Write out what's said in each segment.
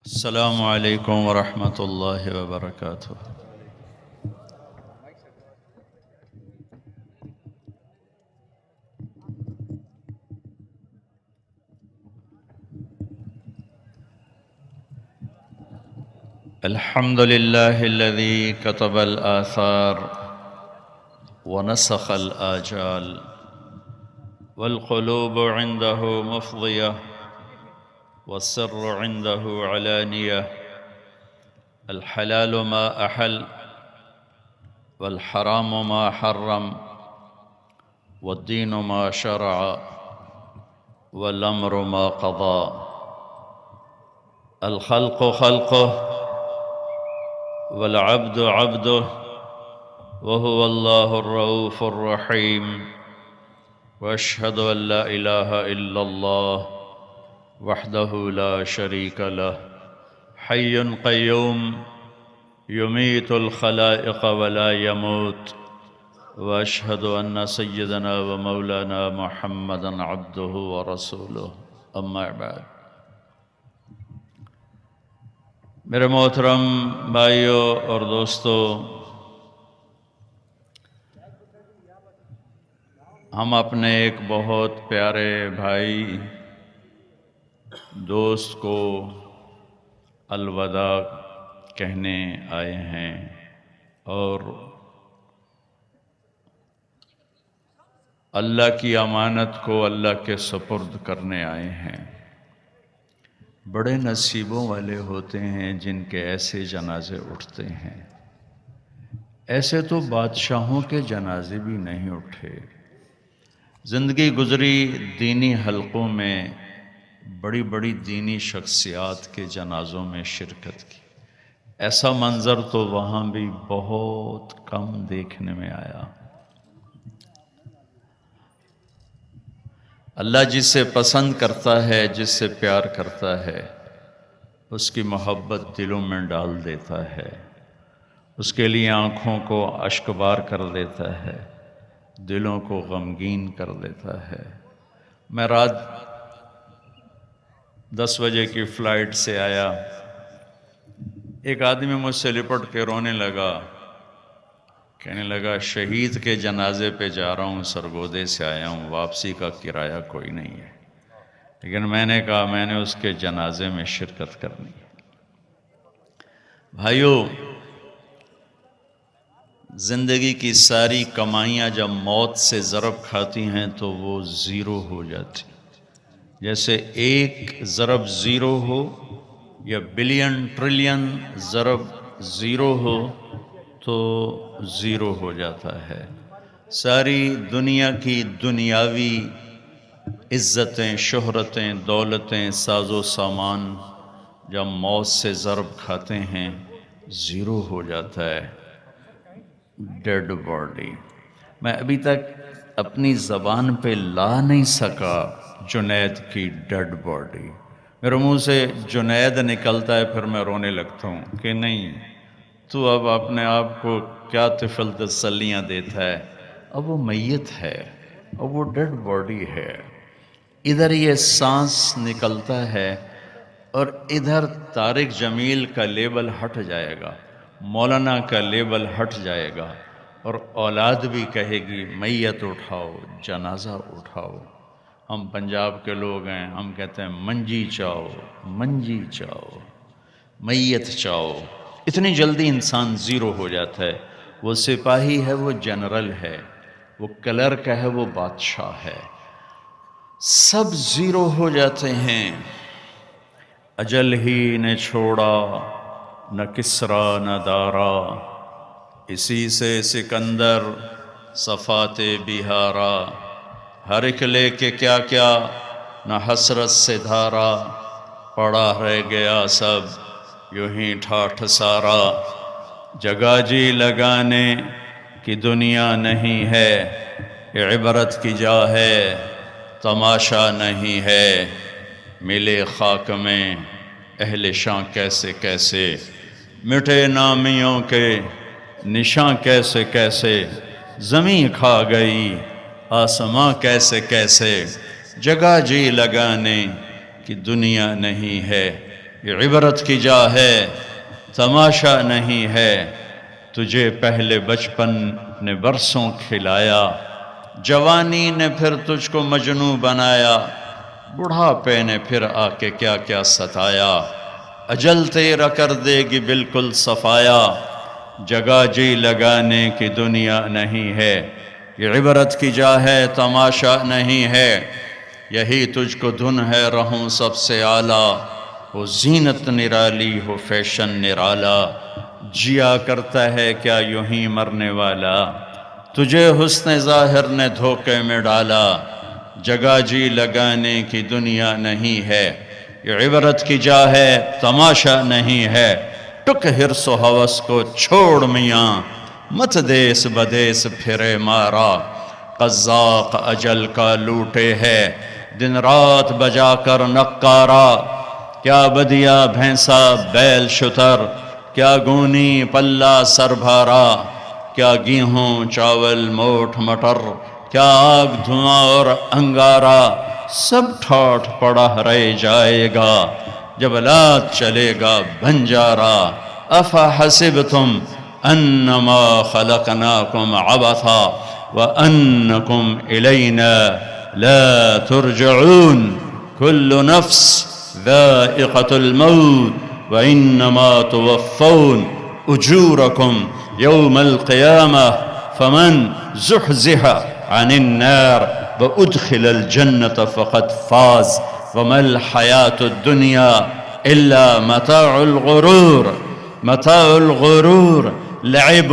السلام علیکم ورحمۃ اللہ وبرکاتہ۔ الحمد للہ الذی کتب الآثار ونسخ الآجال والقلوب عنده مفضیہ والسر عنده علانیہ الحلال ما احل والحرام ما حرم والدین ما شرع والامر ما قضى الخلق خلقه والعبد عبده وهو الله الرؤوف الرحيم واشهد ان لا اله الا الله وحده لا شريك له حي قيوم يميت الخلائق ولا يموت واشهد ان سيدنا ومولانا محمدا عبده ورسوله اما بعد۔ میرے محترم بھائیوں اور دوستو، ہم اپنے ایک بہت پیارے بھائی دوست کو الوداع کہنے آئے ہیں اور اللہ کی امانت کو اللہ کے سپرد کرنے آئے ہیں۔ بڑے نصیبوں والے ہوتے ہیں جن کے ایسے جنازے اٹھتے ہیں۔ ایسے تو بادشاہوں کے جنازے بھی نہیں اٹھے۔ زندگی گزری دینی حلقوں میں بڑی بڑی دینی شخصیات کے جنازوں میں شرکت کی، ایسا منظر تو وہاں بھی بہت کم دیکھنے میں آیا۔ اللہ جس سے پسند کرتا ہے، جس سے پیار کرتا ہے، اس کی محبت دلوں میں ڈال دیتا ہے، اس کے لیے آنکھوں کو اشکبار کر دیتا ہے، دلوں کو غمگین کر دیتا ہے۔ میں رات 10 بجے کی فلائٹ سے آیا، ایک آدمی مجھ سے لپٹ کے رونے لگا، کہنے لگا شہید کے جنازے پہ جا رہا ہوں، سرگودے سے آیا ہوں، واپسی کا کرایہ کوئی نہیں ہے، لیکن میں نے کہا میں نے اس کے جنازے میں شرکت کرنی ہے۔ بھائیو، زندگی کی ساری کمائیاں جب موت سے ضرب کھاتی ہیں تو وہ زیرو ہو جاتی، جیسے ایک ضرب زیرو ہو یا بلین ٹریلین ضرب زیرو ہو تو زیرو ہو جاتا ہے۔ ساری دنیا کی دنیاوی عزتیں، شہرتیں، دولتیں، ساز و سامان جب موت سے ضرب کھاتے ہیں زیرو ہو جاتا ہے، ڈیڈ باڈی۔ میں ابھی تک اپنی زبان پہ لا نہیں سکا جنید کی ڈیڈ باڈی۔ میرے منہ سے جنید نکلتا ہے، پھر میں رونے لگتا ہوں کہ نہیں، تو اب اپنے آپ کو کیا طفل تسلیاں دیتا ہے، اب وہ میت ہے، اب وہ ڈیڈ باڈی ہے۔ ادھر یہ سانس نکلتا ہے اور ادھر طارق جمیل کا لیبل ہٹ جائے گا، مولانا کا لیبل ہٹ جائے گا، اور اولاد بھی کہے گی میت اٹھاؤ، جنازہ اٹھاؤ۔ ہم پنجاب کے لوگ ہیں، ہم کہتے ہیں منجی چاؤ، منجی چاؤ، میت چاؤ۔ اتنی جلدی انسان زیرو ہو جاتا ہے۔ وہ سپاہی ہے، وہ جنرل ہے، وہ کلرک ہے، وہ بادشاہ ہے، سب زیرو ہو جاتے ہیں۔ اجل ہی نے چھوڑا نہ کسریٰ نہ دارا، اسی سے سکندر صفات بہارا، ہر ایک لے کے کیا کیا نہ حسرت سے دھارا، پڑا رہ گیا سب یوں ہی ٹھاٹھ سارا۔ جگہ جی لگانے کی دنیا نہیں ہے، یہ عبرت کی جا ہے، تماشا نہیں ہے۔ ملے خاک میں اہل شاں کیسے کیسے، مٹے نامیوں کے نشاں کیسے کیسے، زمین کھا گئی آسماں کیسے کیسے، جگہ جی لگانے کی دنیا نہیں ہے، یہ عبرت کی جا ہے تماشا نہیں ہے، تجھے پہلے بچپن نے برسوں کھلایا، جوانی نے پھر تجھ کو مجنوں بنایا، بڑھاپے نے پھر آ کے کیا کیا ستایا، اجل تیرا کر دے گی بالکل صفایا، جگہ جی لگانے کی دنیا نہیں ہے، یہ عبرت کی جا ہے تماشا نہیں ہے، یہی تجھ کو دھن ہے رہوں سب سے اعلیٰ، ہو زینت نرالی ہو فیشن نرالا، جیا کرتا ہے کیا یوں ہی مرنے والا، تجھے حسن ظاہر نے دھوکے میں ڈالا، جگہ جی لگانے کی دنیا نہیں ہے، یہ عبرت کی جا ہے تماشا نہیں ہے، ٹک حرص و ہوس کو چھوڑ میاں، مت دیس بدیس پھرے مارا، قزاق اجل کا لوٹے ہے، دن رات بجا کر نقارا، کیا بدیا بھینسا بیل شتر، کیا گونی پلہ سر بھارا، کیا گیہوں چاول موٹ مٹر، کیا آگ دھواں اور انگارا، سب ٹھاٹھ پڑا رہ جائے گا، جبلات چلے گا بنجارا، افحسبتم انما خلقناکم عبثا وانکم الینا لا ترجعون، کل نفس ذائقة الموت وإنما توفون أجوركم يوم القيامة فمن زحزح عن النار وأدخل الجنة فقد فاز وما الحياة الدنيا إلا متاع الغرور، متاع الغرور لعب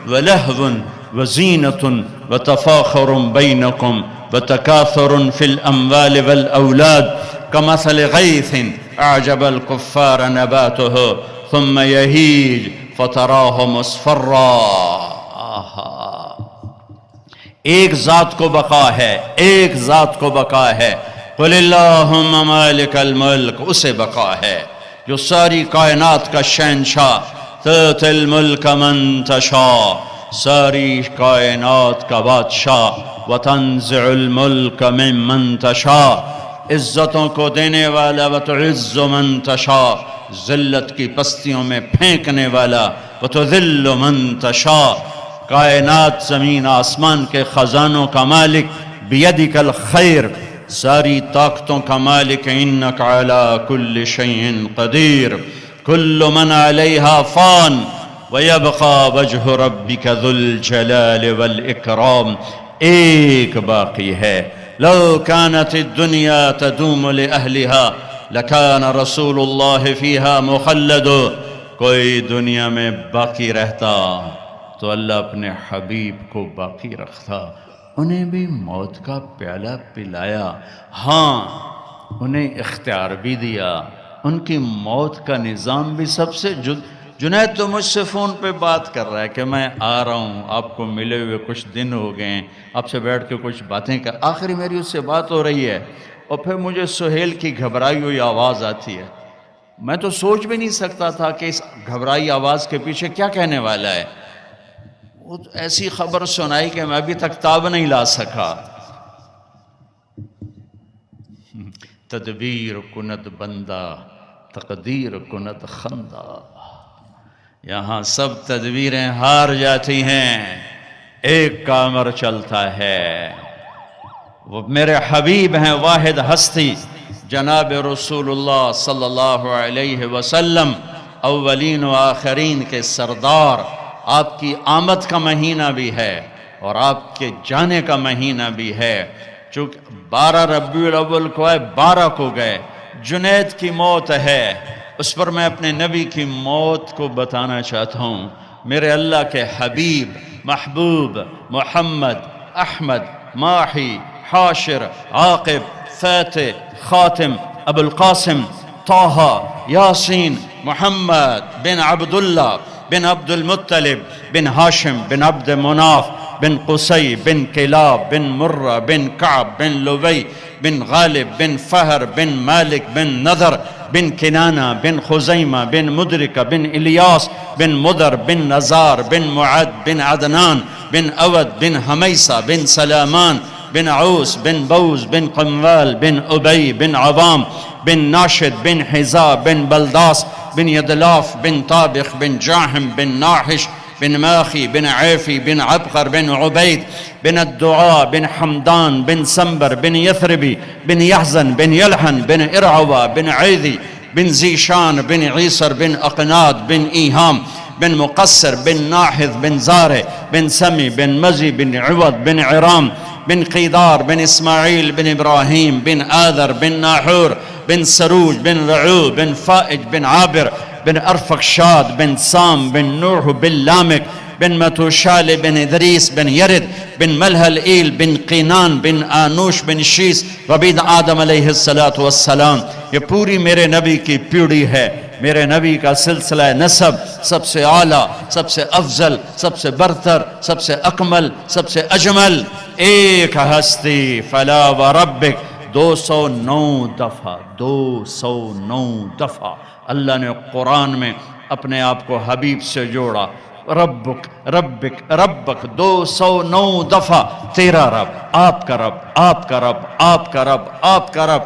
ولهو وزينة وتفاخر بينكم وتكاثر في الأموال والأولاد كمثل غيث أعجب الكفار نباته ثم يهيج فتراه مصفرا۔ ایک ذات کو بقا ہے، ایک ذات کو بقا ہے، قل اللہم مالک الملک، اسے بقا ہے جو ساری کائنات کا شہنشاہ، تؤتی الملک من تشاء، ساری کائنات کا بادشاہ، وتنزع الملک ممن تشاء، عزتوں کو دینے والا، وتعز من تشاء، ذلت کی پستیوں میں پھینکنے والا، وتذل من تشاء، کائنات زمین آسمان کے خزانوں کا مالک، بیدک الخیر، ساری طاقتوں کا مالک، انک علی کل شیء قدیر، کل من علیہا فان ویبقى وجہ ربک ذو الجلال والاکرام، ایک باقی ہے، لو كانت الدنيا تدوم لأهلها لكان رسول الله فيها مخلد، کوئی دنیا میں باقی رہتا تو اللہ اپنے حبیب کو باقی رکھتا، انہیں بھی موت کا پیالہ پلایا، ہاں انہیں اختیار بھی دیا، ان کی موت کا نظام بھی سب سے جنید تو مجھ سے فون پہ بات کر رہا ہے کہ میں آ رہا ہوں، آپ کو ملے ہوئے کچھ دن ہو گئے ہیں، آپ سے بیٹھ کے کچھ باتیں کر، آخری میری اس سے بات ہو رہی ہے، اور پھر مجھے سہیل کی گھبرائی ہوئی آواز آتی ہے، میں تو سوچ بھی نہیں سکتا تھا کہ اس گھبرائی آواز کے پیچھے کیا کہنے والا ہے، وہ ایسی خبر سنائی کہ میں ابھی تک تاب نہیں لا سکا، تدبیر کند بندہ تقدیر کند خندہ، یہاں سب تدبیریں ہار جاتی ہیں، ایک کا امر چلتا ہے، وہ میرے حبیب ہیں واحد ہستی، جناب رسول اللہ صلی اللہ علیہ وسلم، اولین و آخرین کے سردار، آپ کی آمد کا مہینہ بھی ہے اور آپ کے جانے کا مہینہ بھی ہے، چونکہ 12 ربیع الاول کو ہے، 12 کو گئے، جنید کی موت ہے، اس پر میں اپنے نبی کی موت کو بتانا چاہتا ہوں، میرے اللہ کے حبیب، محبوب، محمد، احمد، ماحی، حاشر، عاقب، فاتح، خاتم، ابو القاسم، طه، یاسین، محمد بن عبداللہ بن عبد المطلب بن ہاشم بن عبد مناف بن قصی بن کلاب بن مرہ بن کعب بن لبی بن غالب بن فہر بن مالک بن نضر بن کنانہ بن خزیمہ بن مدرکہ بن الیاس بن مدر بن نزار بن معد بن عدنان بن اود بن حمیسہ بن سلامان بن عوس بن بوز بن قموال بن أبي بن عظام بن ناشد بن حذاء بن بلداس بن يدلاف بن طابخ بن جاحم بن ناحش بن ماخي بن عيفي بن عبقر بن عبيد بن الدعاء بن حمدان بن سنبر بن يثربي بن يحزن بن يلحن بن إرعوى بن عيذي بن زيشان بن عيسر بن أقناد بن إيهام بن مقصر بن ناحذ بن زارع بن سمي بن مزي بن عوض بن عرام بن قيدار بن إسماعيل بن إبراهيم بن آذر بن ناحور بن سروج بن رعو بن فائج بن عابر بن أرفقشاد بن سام بن نوح بن لامك بن متوشال بن إدريس بن يرد بن ملهل إيل بن قینان بن آنوش بن شیس وبید آدم علیہ السلام. یہ پوری میرے نبی کی پیڑھی ہے. میرے نبی کا سلسلہ نسب سب سے اعلیٰ، سب سے افضل، سب سے برتر، سب سے اکمل، سب سے اجمل ایک ہستی. فلا وربک 209 دفعہ 209 دفعہ اللہ نے قرآن میں اپنے آپ کو حبیب سے جوڑا. ربک ربک ربک 209 دفعہ. تیرا رب، آپ کا رب، آپ کا رب، آپ کا رب، آپ کا رب.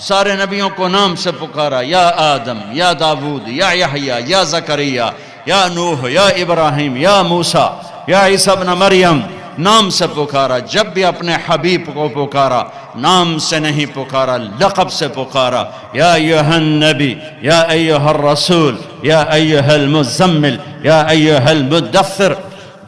سارے نبیوں کو نام سے پکارا. یا آدم، یا داود، یا یحییٰ، یا زکریا، یا نوح، یا ابراہیم، یا موسیٰ، یا عیسیٰ ابن مریم. نام سے پکارا. جب بھی اپنے حبیب کو پکارا نام سے نہیں پکارا، لقب سے پکارا. یا ایھا النبی، یا ایھا الرسول، یا ایھا المزمل، یا ایھا المدثر.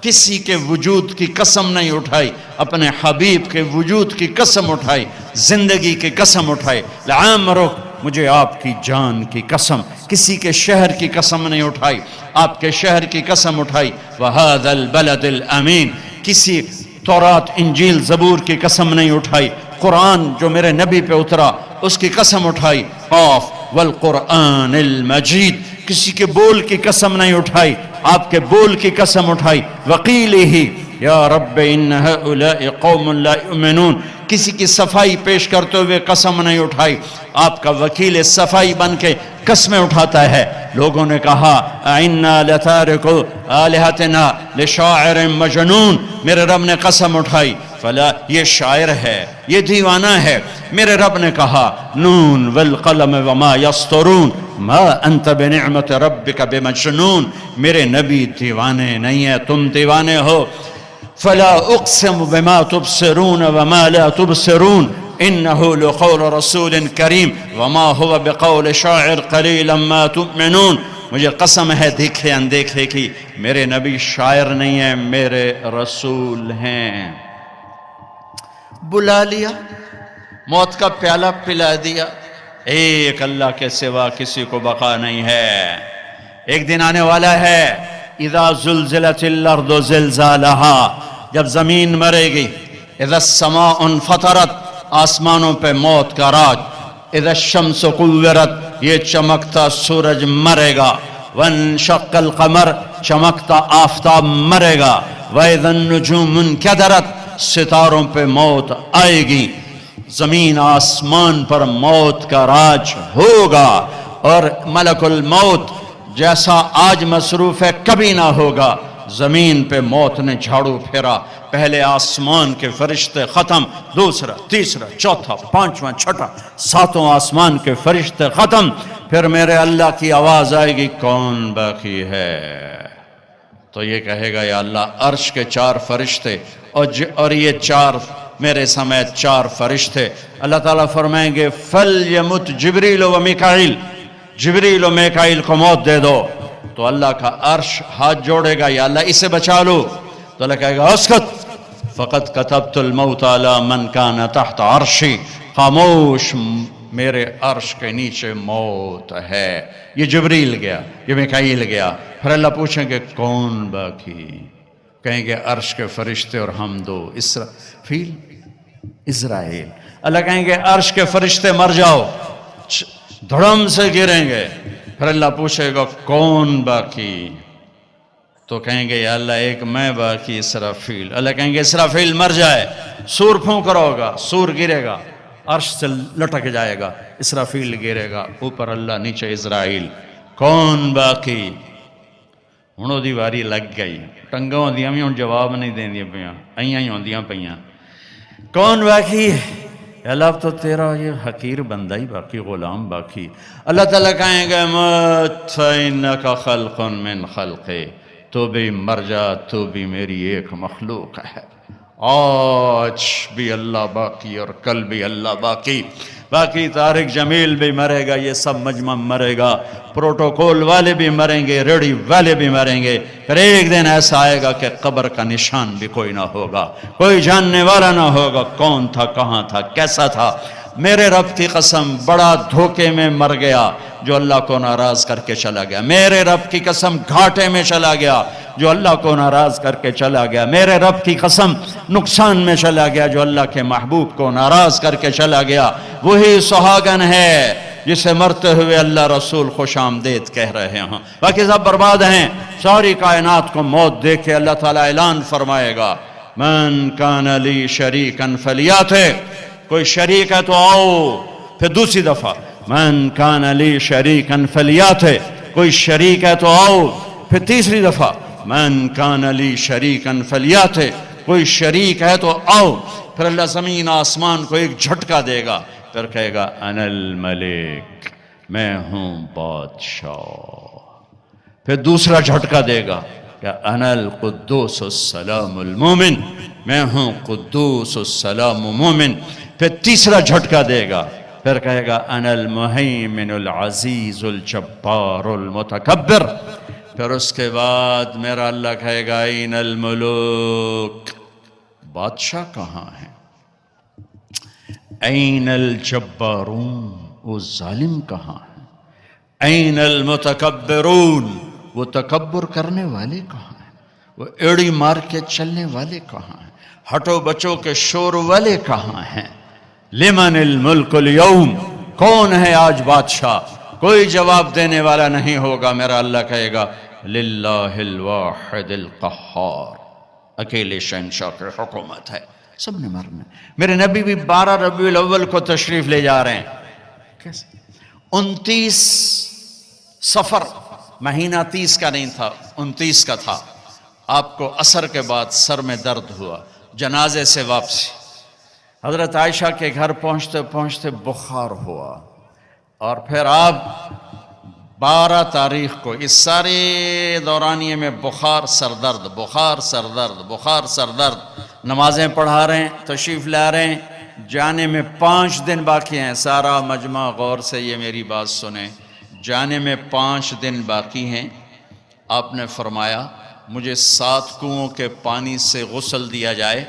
کسی کے وجود کی قسم نہیں اٹھائی، اپنے حبیب کے وجود کی قسم اٹھائی، زندگی کی قسم اٹھائی. لعمرک، مجھے آپ کی جان کی قسم. کسی کے شہر کی قسم نہیں اٹھائی، آپ کے شہر کی قسم اٹھائی. وَهَذَا الْبَلَدِ الْأَمِينَ. کسی تورات انجیل زبور کی قسم نہیں اٹھائی. قرآن جو میرے نبی پہ اترا اس کی قسم اٹھائی. قاف والقرآن المجید. کسی کے بول کی قسم نہیں اٹھائی، آپ کے بول کی قسم اٹھائی. وقیلہ یا رب ان ہؤلاء قوم لا یؤمنون. کسی کی صفائی پیش کرتے ہوئے قسم نہیں اٹھائی، آپ کا وکیل صفائی بن کے قسمیں اٹھاتا ہے. لوگوں نے کہا اِنَّا لَتَارِكُ آلِهَتِنَا لِشَاعِرٍ مَجْنُونَ. میرے رب نے قسم اٹھائی، فلا، یہ شاعر ہے، یہ دیوانہ ہے. میرے رب نے کہا نون والقلم وما یسطرون ما انت بنعمت ربک بمجنون. میرے نبی دیوانے نہیں ہیں، تم دیوانے ہو. فلا اقسم بما تبصرون وما لا تبصرون انه لقول رسول کریم وما هو بقول شاعر قلیلا ما تؤمنون. مجھے قسم ہے دیکھے اندیکھے کی، میرے نبی شاعر نہیں ہیں، میرے رسول ہیں. بلا لیا، موت کا پیالہ پلا دیا. ایک اللہ کے سوا کسی کو بقا نہیں ہے. ایک دن آنے والا ہے اذا زلزلت الارض زلزالها، جب زمین مرے گی. اذا السماء انفطرت، آسمانوں پہ موت کا راج. اذا الشمس قورت، یہ چمکتا سورج مرے گا. وانشق القمر، چمکتا آفتاب مرے گا. واذا النجوم انکدرت، ستاروں پہ موت آئے گی. زمین آسمان پر موت کا راج ہوگا، اور ملک الموت جیسا آج مصروف ہے کبھی نہ ہوگا. زمین پہ موت نے جھاڑو پھیرا. پہلے آسمان کے فرشتے ختم، دوسرا، تیسرا، چوتھا، پانچواں، چھٹا، ساتوں آسمان کے فرشتے ختم. پھر میرے اللہ کی آواز آئے گی کون باقی ہے؟ تو یہ کہے گا یا اللہ عرش کے 4 فرشتے اور یہ 4 میرے سمیت 4 فرشتے. اللہ تعالیٰ فرمائیں گے فَلْيَمُتْ جبریل و میکائیل، جبریل و میکائیل کو موت دے دو. تو اللہ کا عرش ہاتھ جوڑے گا یا اللہ اسے بچا لو. تو اللہ کہے گا اسکت فقط کتبت الموت علی من کان تحت عرشی. خاموش، میرے عرش کے نیچے موت ہے. یہ جبریل گیا، یہ میکائیل گیا. پھر اللہ پوچھیں گے کون باقی؟ کہیں گے عرش کے فرشتے اور ہم 2، اسرافیل، اسرائیل. اللہ کہیں گے عرش کے فرشتے مر جاؤ، دھڑم سے گریں گے. پھر اللہ پوچھے گا کون باقی؟ تو کہیں گے یا اللہ ایک میں باقی، اسرافیل. اللہ کہیں گے اسرافیل مر جائے، سور پھونک رہا ہوگا، سور گرے گا، عرش سے لٹک جائے گا، اسرافیل گرے گا، اوپر اللہ، نیچے اسرائیل. کون باقی؟ ہوں دی واری لگ گئی. ٹنگاں ہوندیاں بھی ہوں جواب نہیں دیندیاں پیاں، ایاں ہی ہوندیاں پیاں. کون باقی ہے؟ اللہ اب تو تیرا یہ حقیر بندہ ہی باقی، غلام باقی۔ اللہ تعالیٰ کہیں گے مت فإنک خلق من خلقے، تو بھی مر جا، تو بھی میری ایک مخلوق ہے۔ آج بھی اللہ باقی اور کل بھی اللہ باقی۔ باقی طارق جمیل بھی مرے گا، یہ سب مجمع مرے گا، پروٹوکول والے بھی مریں گے، ریڈی والے بھی مریں گے۔ پھر ایک دن ایسا آئے گا کہ قبر کا نشان بھی کوئی نہ ہوگا، کوئی جاننے والا نہ ہوگا کون تھا، کہاں تھا، کیسا تھا۔ میرے رب کی قسم بڑا دھوکے میں مر گیا جو اللہ کو ناراض کر کے چلا گیا۔ میرے رب کی قسم گھاٹے میں چلا گیا جو اللہ کو ناراض کر کے چلا گیا۔ میرے رب کی قسم نقصان میں چلا گیا جو اللہ کے محبوب کو ناراض کر کے چلا گیا۔ وہی سہاگن ہے جسے مرتے ہوئے اللہ رسول خوش آمدید کہہ رہے ہیں۔ باقی سب برباد ہیں۔ ساری کائنات کو موت دے کے اللہ تعالیٰ اعلان فرمائے گا من کان لی شریکا فلیاتہ، کوئی شریک ہے تو آؤ۔ پھر دوسری دفعہ من کان لی شریکا فلیاتہ، کوئی شریک ہے تو آؤ۔ پھر تیسری دفعہ من کان لی شریکا فلیاتہ، کوئی شریک ہے تو آؤ۔ پھر اللہ زمین آسمان کو ایک جھٹکا دے گا، پھر کہے گا انا الملک، میں ہوں بادشاہ۔ پھر دوسرا جھٹکا دے گا کہ انا القدوس السلام المومن، میں ہوں قدوس السلام مومن۔ پھر تیسرا جھٹکا دے گا، پھر کہے گا انا المہیمن العزیز الجبار المتکبر۔ پھر اس کے بعد میرا اللہ کہے گا این الملوک، بادشاہ کہاں ہیں؟ این الجبارون، وہ ظالم کہاں ہیں؟ این المتکبرون، وہ تکبر کرنے والے کہاں ہیں؟ وہ ایڑی مار کے چلنے والے کہاں ہیں؟ ہٹو بچوں کے شور والے کہاں ہیں؟ لمن الملک اليوم، کون ہے آج بادشاہ؟ کوئی جواب دینے والا نہیں ہوگا۔ میرا اللہ کہے گا للہ الواحد القہار، اکیلے شہنشاہ کی حکومت ہے، سب نے مرنا۔ میرے نبی بھی 12 ربیع الاول کو تشریف لے جا رہے ہیں۔ 29 صفر، مہینہ 30 کا نہیں تھا، 29 کا تھا۔ آپ کو عصر کے بعد سر میں درد ہوا، جنازے سے واپسی۔ حضرت عائشہ کے گھر پہنچتے پہنچتے بخار ہوا، اور پھر آپ 12 تاریخ کو اس سارے دورانیے میں بخار سردرد، بخار سردرد، بخار سردرد، نمازیں پڑھا رہے ہیں، تشریف لا رہے ہیں، جانے میں 5 دن باقی ہیں۔ سارا مجمع غور سے یہ میری بات سنیں، جانے میں 5 دن باقی ہیں۔ آپ نے فرمایا مجھے 7 کنوؤں کے پانی سے غسل دیا جائے۔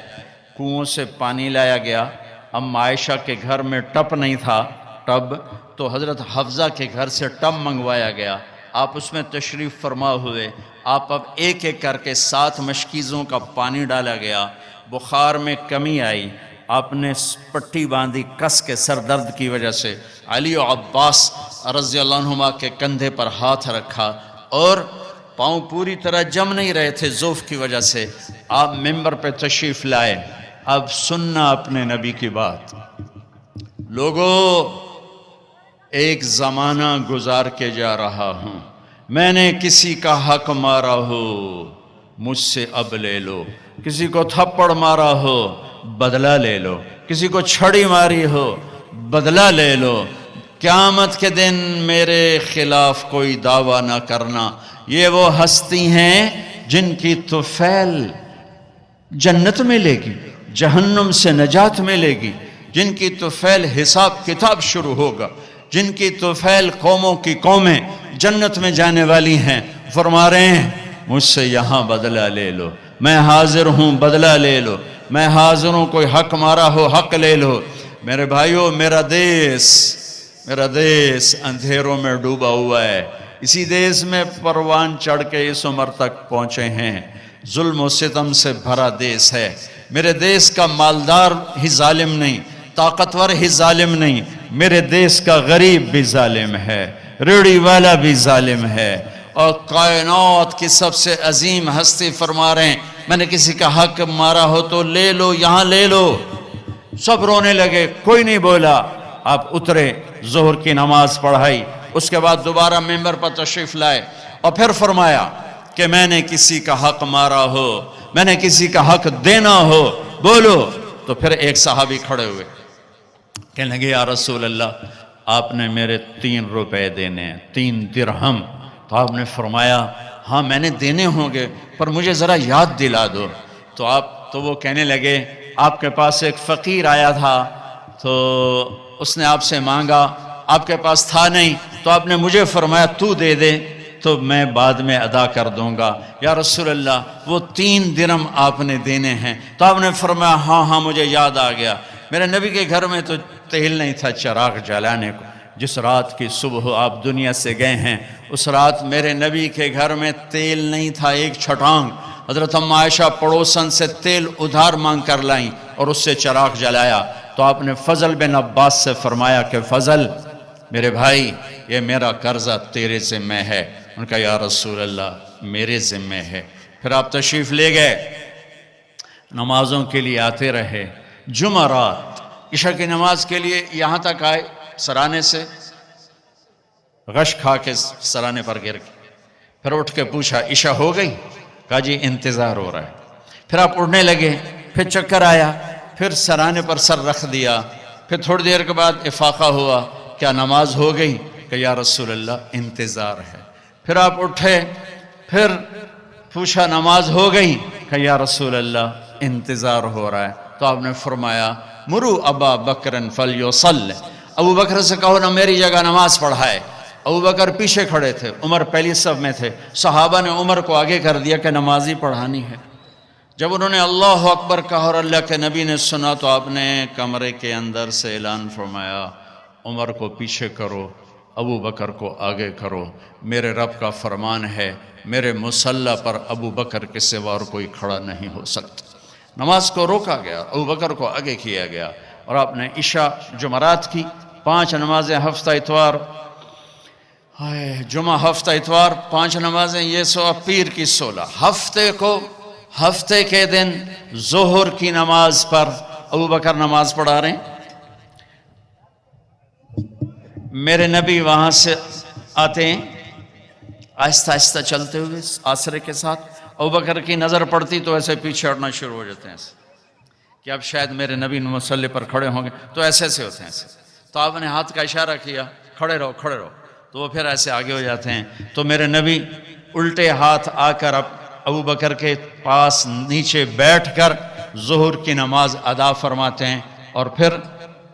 کنوؤں سے پانی لایا گیا۔ ام عائشہ کے گھر میں ٹب نہیں تھا، ٹب تو حضرت حفظہ کے گھر سے ٹب منگوایا گیا۔ آپ اس میں تشریف فرما ہوئے۔ آپ اب ایک ایک کر کے 7 مشکیزوں کا پانی ڈالا گیا۔ بخار میں کمی آئی، آپ نے پٹی باندھی کس کے سر درد کی وجہ سے۔ علی و عباس رضی اللہ عنہما کے کندھے پر ہاتھ رکھا، اور پاؤں پوری طرح جم نہیں رہے تھے ضعف کی وجہ سے۔ آپ ممبر پہ تشریف لائے۔ اب سننا اپنے نبی کی بات۔ لوگوں، ایک زمانہ گزار کے جا رہا ہوں، میں نے کسی کا حق مارا ہو مجھ سے اب لے لو، کسی کو تھپڑ مارا ہو بدلہ لے لو، کسی کو چھڑی ماری ہو بدلہ لے لو۔ قیامت کے دن میرے خلاف کوئی دعویٰ نہ کرنا۔ یہ وہ ہستی ہیں جن کی طفیل جنت ملے گی، جہنم سے نجات ملے گی، جن کی طفیل حساب کتاب شروع ہوگا، جن کی طفیل قوموں کی قومیں جنت میں جانے والی ہیں۔ فرما رہے ہیں مجھ سے یہاں بدلہ لے لو، میں حاضر ہوں، بدلہ لے لو، میں حاضر ہوں، کوئی حق مارا ہو حق لے لو۔ میرے بھائیو، میرا دیس اندھیروں میں ڈوبا ہوا ہے۔ اسی دیس میں پروان چڑھ کے اس عمر تک پہنچے ہیں۔ ظلم و ستم سے بھرا دیس ہے۔ میرے دیس کا مالدار ہی ظالم نہیں، طاقتور ہی ظالم نہیں، میرے دیس کا غریب بھی ظالم ہے، ریڑھی والا بھی ظالم ہے۔ اور کائنات کی سب سے عظیم ہستی فرما رہے ہیں میں نے کسی کا حق مارا ہو تو لے لو، یہاں لے لو۔ سب رونے لگے، کوئی نہیں بولا۔ آپ اترے، ظہر کی نماز پڑھائی، اس کے بعد دوبارہ ممبر پر تشریف لائے، اور پھر فرمایا کہ میں نے کسی کا حق مارا ہو، میں نے کسی کا حق دینا ہو، بولو۔ تو پھر ایک صحابی کھڑے ہوئے، کہنے لگے یا رسول اللہ آپ نے میرے 3 روپے دینے ہیں، 3 درہم۔ تو آپ نے فرمایا ہاں میں نے دینے ہوں گے، پر مجھے ذرا یاد دلا دو۔ تو وہ کہنے لگے آپ کے پاس ایک فقیر آیا تھا، تو اس نے آپ سے مانگا، آپ کے پاس تھا نہیں، تو آپ نے مجھے فرمایا تو دے دے تو میں بعد میں ادا کر دوں گا۔ یا رسول اللہ وہ 3 درہم آپ نے دینے ہیں۔ تو آپ نے فرمایا ہاں مجھے یاد آ گیا، میرے نبی کے گھر میں تو تیل نہیں تھا چراغ جلانے کو۔ جس رات کی صبح آپ دنیا سے گئے ہیں اس رات میرے نبی کے گھر میں تیل نہیں تھا ایک چھٹانگ۔ حضرت ام عائشہ پڑوسن سے تیل ادھار مانگ کر لائیں اور اس سے چراغ جلایا۔ تو آپ نے فضل بن عباس سے فرمایا کہ فضل میرے بھائی یہ میرا قرضہ تیرے ذمہ ہے۔ ان کا یا رسول اللہ میرے ذمہ ہے۔ پھر آپ تشریف لے گئے، نمازوں کے لیے آتے رہے۔ جمعرات عشاء کی نماز کے لیے یہاں تک آئے، سرانے سے غش کھا کے سرانے پر گر کے، پھر اٹھ کے پوچھا عشاء ہو گئی؟ کہا جی انتظار ہو رہا ہے۔ پھر آپ اڑنے لگے، پھر چکر آیا، پھر سرانے پر سر رکھ دیا، پھر تھوڑی دیر کے بعد افاقہ ہوا، کیا نماز ہو گئی؟ کہ یا رسول اللہ انتظار ہے۔ پھر آپ اٹھے، پھر پوچھا نماز ہو گئی؟ کہ یا رسول اللہ انتظار ہو رہا ہے۔ تو آپ نے فرمایا مرو ابا بکر فلیصلی، ابو بکر سے کہو نا میری جگہ نماز پڑھائے۔ ابو بکر پیچھے کھڑے تھے، عمر پہلی صف میں تھے، صحابہ نے عمر کو آگے کر دیا کہ نماز ہی پڑھانی ہے۔ جب انہوں نے اللہ اکبر کہا اور اللہ کے نبی نے سنا تو آپ نے کمرے کے اندر سے اعلان فرمایا عمر کو پیچھے کرو، ابو بکر کو آگے کرو، میرے رب کا فرمان ہے میرے مصلی پر ابو بکر کے سوا اور کوئی کھڑا نہیں ہو سکتا۔ نماز کو روکا گیا، ابو بکر کو آگے کیا گیا، اور آپ نے عشاء جمعرات کی 5 نمازیں ہفتہ اتوار، جمعہ ہفتہ اتوار 5 نمازیں، یہ سو پیر کی 16۔ ہفتے کے دن ظہر کی نماز پر ابو بکر نماز پڑھا رہے ہیں، میرے نبی وہاں سے آتے ہیں آہستہ آہستہ چلتے ہوئے آسرے کے ساتھ، ابو بکر کی نظر پڑتی تو ایسے پیچھے ہٹنا شروع ہو جاتے ہیں ایسے کہ اب شاید میرے نبی مصلی پر کھڑے ہوں گے، تو ایسے ہوتے ہیں ایسے۔ تو آپ نے ہاتھ کا اشارہ کیا کھڑے رہو کھڑے رہو، تو وہ پھر ایسے آگے ہو جاتے ہیں۔ تو میرے نبی الٹے ہاتھ آ کر ابو بکر کے پاس نیچے بیٹھ کر ظہر کی نماز ادا فرماتے ہیں اور پھر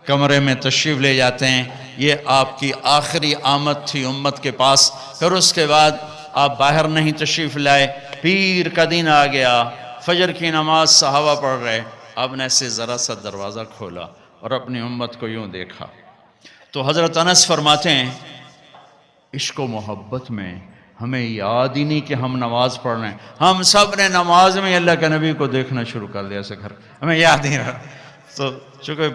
کمرے میں تشریف لے جاتے ہیں۔ یہ آپ کی آخری آمد تھی امت کے پاس۔ پھر اس کے بعد آپ باہر نہیں تشریف لائے، پیر کا دن آ گیا، فجر کی نماز صحابہ پڑھ رہے، آپ نے ایسے ذرا سا دروازہ کھولا اور اپنی امت کو یوں دیکھا۔ تو حضرت انس فرماتے ہیں عشق و محبت میں ہمیں یاد ہی نہیں کہ ہم نماز پڑھ رہے ہیں، ہم سب نے نماز میں اللہ کے نبی کو دیکھنا شروع کر دیا ایسے گھر، ہمیں یاد نہیں رہا۔ تو چونکہ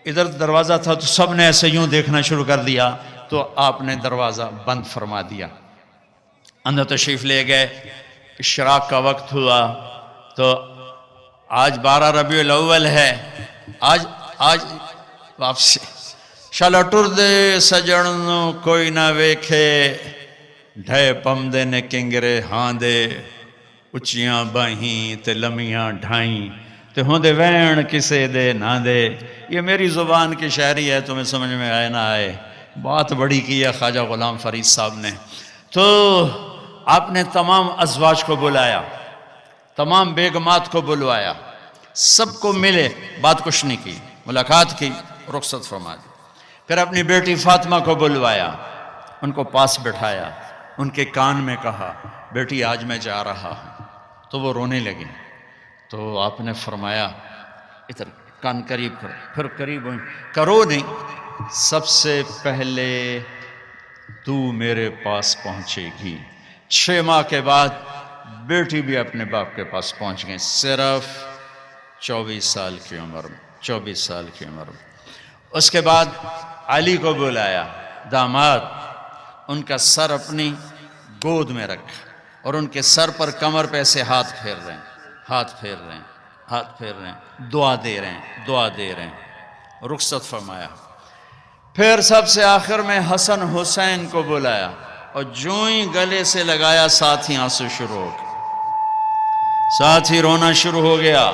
ادھر دروازہ تھا تو سب نے ایسے یوں دیکھنا شروع کر دیا، تو آپ نے دروازہ بند فرما دیا، اندر تشریف لے گئے۔ اشراق کا وقت ہوا تو آج 12 ربیع الاول ہے، آج واپسی شالا ٹر دے سجن کوئی نہ ویکھے، ڈھے پمدے نے کنگرے ہاں دے، اچیاں باہیں تے لمیاں ڈھائیں تے ہوندے وین کسے دے نہ دے۔ یہ میری زبان کی شاعری ہے، تمہیں سمجھ میں آئے نہ آئے، بات بڑی کی ہے خواجہ غلام فرید صاحب نے۔ تو آپ نے تمام ازواج کو بلایا، تمام بیگمات کو بلوایا، سب کو ملے، بات کچھ نہیں کی، ملاقات کی، رخصت فرما دی۔ پھر اپنی بیٹی فاطمہ کو بلوایا، ان کو پاس بٹھایا، ان کے کان میں کہا بیٹی آج میں جا رہا ہوں۔ تو وہ رونے لگی، تو آپ نے فرمایا ادھر کان قریب کرو، پھر قریب ہوئی، کرو نہیں، سب سے پہلے تو میرے پاس پہنچے گی۔ 6 ماہ کے بعد بیٹی بھی اپنے باپ کے پاس پہنچ گئی، صرف 24 سال کی عمر میں، 24 سال کی عمر میں۔ اس کے بعد علی کو بلایا، داماد، ان کا سر اپنی گود میں رکھا اور ان کے سر پر کمر پہ ایسے ہاتھ پھیر رہے ہیں، دعا دے رہے ہیں، رخصت فرمایا۔ پھر سب سے آخر میں حسن حسین کو بلایا اور جو ہی گلے سے لگایا ساتھ ہی آنسو شروع ہو گئے، ساتھ ہی رونا شروع ہو گیا۔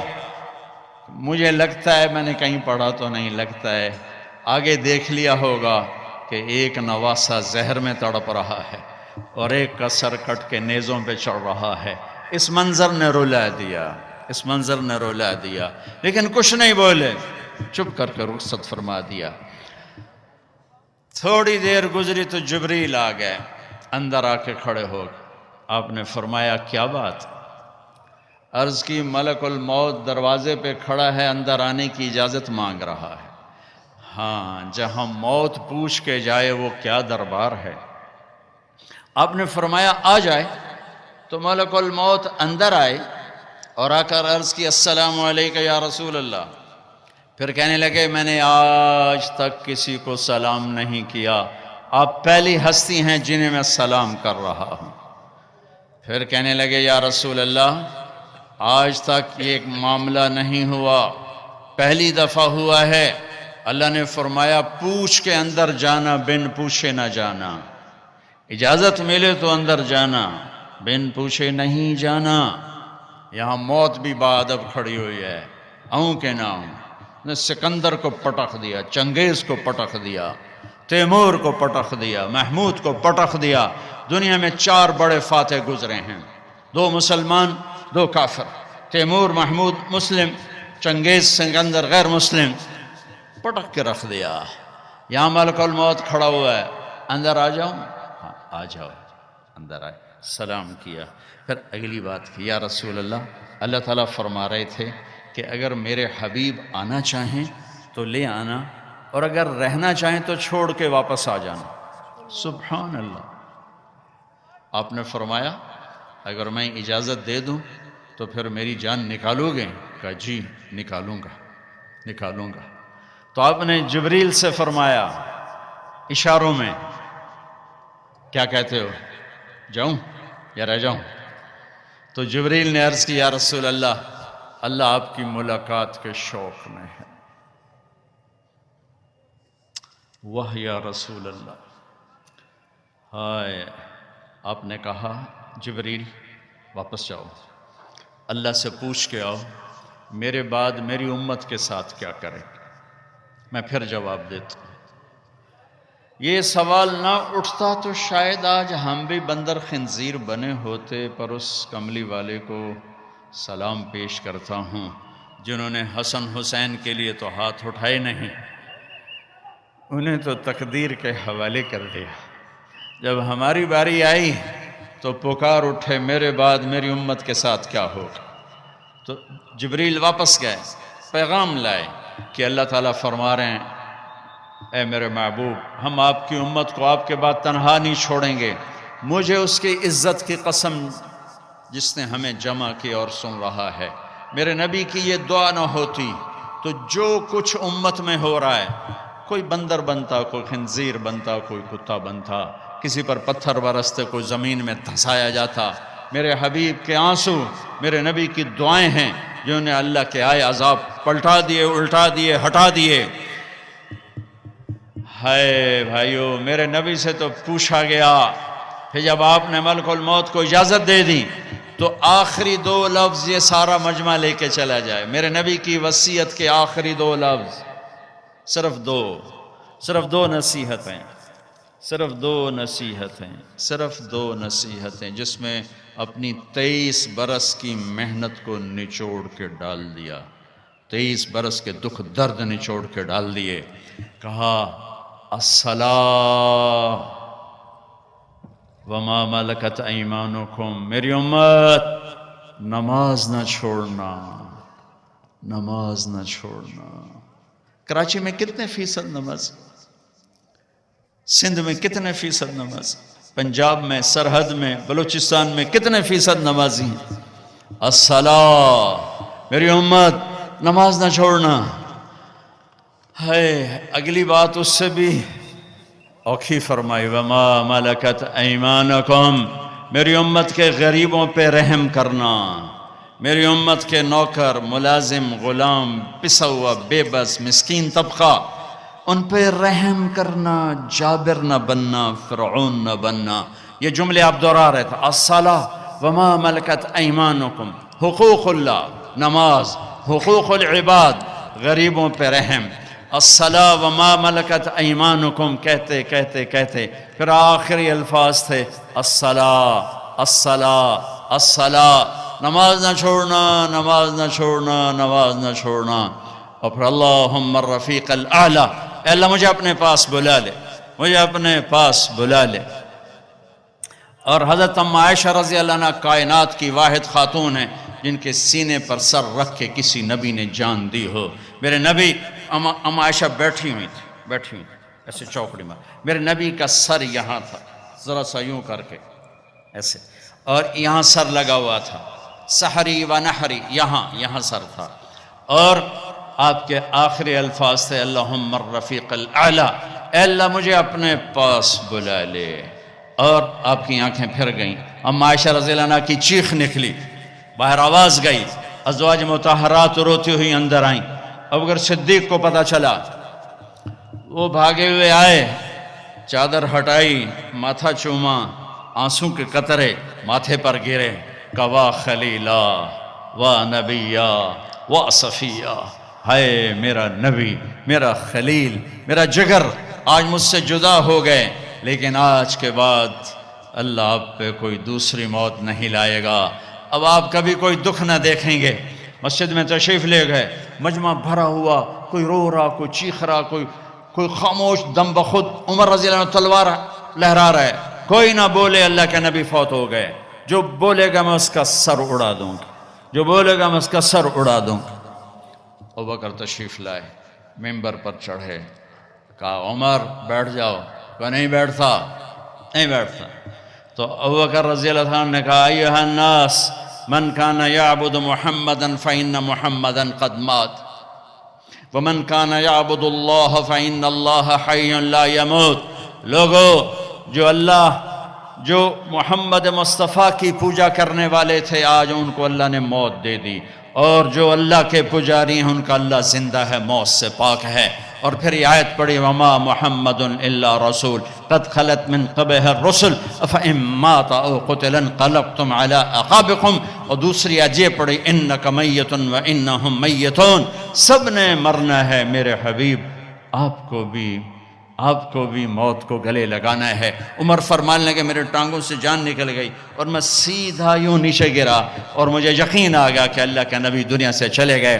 مجھے لگتا ہے میں نے کہیں پڑھا تو نہیں، لگتا ہے آگے دیکھ لیا ہوگا کہ ایک نواسہ زہر میں تڑپ رہا ہے اور ایک کا سر کٹ کے نیزوں پہ چڑھ رہا ہے۔ اس منظر نے رلا دیا، اس منظر نے رلا دیا، لیکن کچھ نہیں بولے، چپ کر کے رخصت فرما دیا۔ تھوڑی دیر گزری تو جبریل آ گئے، اندر آ کے کھڑے ہو گئے۔ آپ نے فرمایا کیا بات؟ عرض کی ملک الموت دروازے پہ کھڑا ہے، اندر آنے کی اجازت مانگ رہا ہے۔ ہاں، جہاں موت پوچھ کے جائے وہ کیا دربار ہے۔ آپ نے فرمایا آ جائے، تو ملک الموت اندر آئے اور آ کر عرض کی السلام علیکم یا رسول اللہ۔ پھر کہنے لگے میں نے آج تک کسی کو سلام نہیں کیا، آپ پہلی ہستی ہیں جنہیں میں سلام کر رہا ہوں۔ پھر کہنے لگے یا رسول اللہ آج تک یہ ایک معاملہ نہیں ہوا، پہلی دفعہ ہوا ہے۔ اللہ نے فرمایا پوچھ کے اندر جانا، بن پوچھے نہ جانا۔ اجازت ملے تو اندر جانا، بن پوچھے نہیں جانا۔ یہاں موت بھی بادب کھڑی ہوئی ہے، آؤں کہ نہ آؤں۔ نے سکندر کو پٹخ دیا، چنگیز کو پٹخ دیا، تیمور کو پٹخ دیا، محمود کو پٹخ دیا۔ دنیا میں 4 بڑے فاتح گزرے ہیں، 2 مسلمان 2 کافر، تیمور محمود مسلم، چنگیز سکندر غیر مسلم، پٹخ کے رکھ دیا۔ یہاں ملک الموت کھڑا ہوا ہے، اندر آ جاؤں؟ ہاں آ جاؤ۔ اندر آئے، سلام کیا، پھر اگلی بات کی یا رسول اللہ، اللہ تعالیٰ فرما رہے تھے کہ اگر میرے حبیب آنا چاہیں تو لے آنا، اور اگر رہنا چاہیں تو چھوڑ کے واپس آ جانا۔ سبحان اللہ۔ آپ نے فرمایا اگر میں اجازت دے دوں تو پھر میری جان نکالو گے؟ کہا جی نکالوں گا، نکالوں گا۔ تو آپ نے جبریل سے فرمایا اشاروں میں، کیا کہتے ہو، جاؤں یا رہ جاؤں؟ تو جبریل نے عرض کی یا رسول اللہ، اللہ آپ کی ملاقات کے شوق میں ہے۔ واہ یا رسول اللہ۔ ہائے، آپ نے کہا جبریل واپس جاؤ، اللہ سے پوچھ کے آؤ میرے بعد میری امت کے ساتھ کیا کرے، میں پھر جواب دیتا ہوں۔ یہ سوال نہ اٹھتا تو شاید آج ہم بھی بندر خنزیر بنے ہوتے، پر اس کملی والے کو سلام پیش کرتا ہوں جنہوں نے حسن حسین کے لیے تو ہاتھ اٹھائے نہیں، انہیں تو تقدیر کے حوالے کر دیا۔ جب ہماری باری آئی تو پکار اٹھے میرے بعد میری امت کے ساتھ کیا ہوگا۔ تو جبریل واپس گئے، پیغام لائے کہ اللہ تعالیٰ فرما رہے ہیں اے میرے محبوب، ہم آپ کی امت کو آپ کے بعد تنہا نہیں چھوڑیں گے۔ مجھے اس کی عزت کی قسم جس نے ہمیں جمع کی اور سن رہا ہے، میرے نبی کی یہ دعا نہ ہوتی تو جو کچھ امت میں ہو رہا ہے، کوئی بندر بنتا، کوئی خنزیر بنتا، کوئی کتا بنتا، کسی پر پتھر برستے، کوئی زمین میں دھسایا جاتا۔ میرے حبیب کے آنسو میرے نبی کی دعائیں ہیں جنہوں نے اللہ کے آئے عذاب پلٹا دیے، الٹا دیے، ہٹا دیے۔ ہائے بھائیو، میرے نبی سے تو پوچھا گیا، پھر جب آپ نے ملک الموت کو اجازت دے دی تو آخری 2 لفظ یہ سارا مجمع لے کے چلا جائے، میرے نبی کی وصیت کے آخری 2 لفظ، صرف 2 نصیحتیں، صرف 2 نصیحتیں، صرف 2 نصیحتیں، جس میں اپنی 23 برس کی محنت کو نچوڑ کے ڈال دیا، 23 برس کے دکھ درد نچوڑ کے ڈال دیے۔ کہا الصلاۃ وما ملکت ایمانکم، میری امت نماز نہ چھوڑنا، نماز نہ چھوڑنا۔ کراچی میں کتنے فیصد نماز، سندھ میں کتنے فیصد نماز، پنجاب میں، سرحد میں، بلوچستان میں کتنے فیصد نمازی ہیں؟ الصلاۃ، میری امت نماز نہ چھوڑنا۔ ہے اگلی بات اس سے بھی اوکھی فرمائی، وما ملکت ایمانکم، میری امت کے غریبوں پہ رحم کرنا، میری امت کے نوکر، ملازم، غلام، پسا ہوا، بے بس، مسکین طبقہ، ان پہ رحم کرنا، جابر نہ بننا، فرعون نہ بننا۔ یہ جملے آپ دہرا رہے تھے، الصلاۃ وما ملکت ایمانکم، حقوق اللہ، نماز، حقوق العباد، غریبوں پہ رحم، الصلاۃ وما ملکت ایمانکم کہتے کہتے کہتے پھر آخری الفاظ تھے الصلاۃ الصلاۃ الصلاۃ، نماز نہ چھوڑنا، نماز نہ چھوڑنا، نماز نہ چھوڑنا۔ اور پھر اللہم الرفیق الاعلیٰ، اے اللہ مجھے اپنے پاس بلا لے، مجھے اپنے پاس بلا لے۔ اور حضرت ام عائشہ رضی اللہ عنہ کائنات کی واحد خاتون ہیں جن کے سینے پر سر رکھ کے کسی نبی نے جان دی ہو۔ میرے نبی، ام عائشہ بیٹھی ہوئی تھی ایسے چوکڑی میں، میرے نبی کا سر یہاں تھا، ذرا سا یوں کر کے ایسے، اور یہاں سر لگا ہوا تھا، سحری و نحری، یہاں سر تھا، اور آپ کے آخری الفاظ تھے اللہم الرفیق الاعلیٰ، اے اللہ مجھے اپنے پاس بلا لے۔ اور آپ کی آنکھیں پھر گئیں، ام عائشہ رضی اللہ عنہ کی چیخ نکلی، باہر آواز گئی، ازواج مطہرات روتی ہوئی اندر آئیں۔ ابو بکر صدیق کو پتہ چلا، وہ بھاگے ہوئے آئے، چادر ہٹائی، ماتھا چوما، آنسوں کے قطرے ماتھے پر گرے، کوا خلیلا و نبیا و صفیہ، ہائے میرا نبی، میرا خلیل، میرا جگر آج مجھ سے جدا ہو گئے، لیکن آج کے بعد اللہ آپ پہ کوئی دوسری موت نہیں لائے گا، اب آپ کبھی کوئی دکھ نہ دیکھیں گے۔ مسجد میں تشریف لے گئے، مجمع بھرا ہوا، کوئی رو رہا، کوئی چیخ رہا، کوئی خاموش، دم بخود عمر رضی اللہ عنہ تلوار لہرا رہا ہے، کوئی نہ بولے اللہ کے نبی فوت ہو گئے، جو بولے گا میں اس کا سر اڑا دوں گا، جو بولے گا میں اس کا سر اڑا دوں گا۔ ابو بکر تشریف لائے، ممبر پر چڑھے، کہا عمر بیٹھ جاؤ، وہ نہیں بیٹھتا، نہیں بیٹھتا۔ تو ابو بکر رضی اللہ عنہ نے کہا ایھا الناس من کان یعبد محمدا فإن محمدا قد مات ومن کان یعبد اللہ فإن اللہ حی لا یموت، لوگو جو محمد مصطفیٰ کی پوجا کرنے والے تھے آج ان کو اللہ نے موت دے دی، اور جو اللہ کے پجاری ہیں ان کا اللہ زندہ ہے، موت سے پاک ہے۔ اور پھر یہ آیت پڑھی وما محمد الا رسول قد خلت من قبلہ الرسل افإن مات او قتل انقلبتم علی اعقابکم، اور دوسری آیت یہ پڑھی انک میت وانہم میتون، سب نے مرنا ہے میرے حبیب، آپ کو بھی موت کو گلے لگانا ہے۔ عمر فرمانے لگے میرے ٹانگوں سے جان نکل گئی اور میں سیدھا یوں نیچے گرا، اور مجھے یقین آ گیا کہ اللہ کے نبی دنیا سے چلے گئے،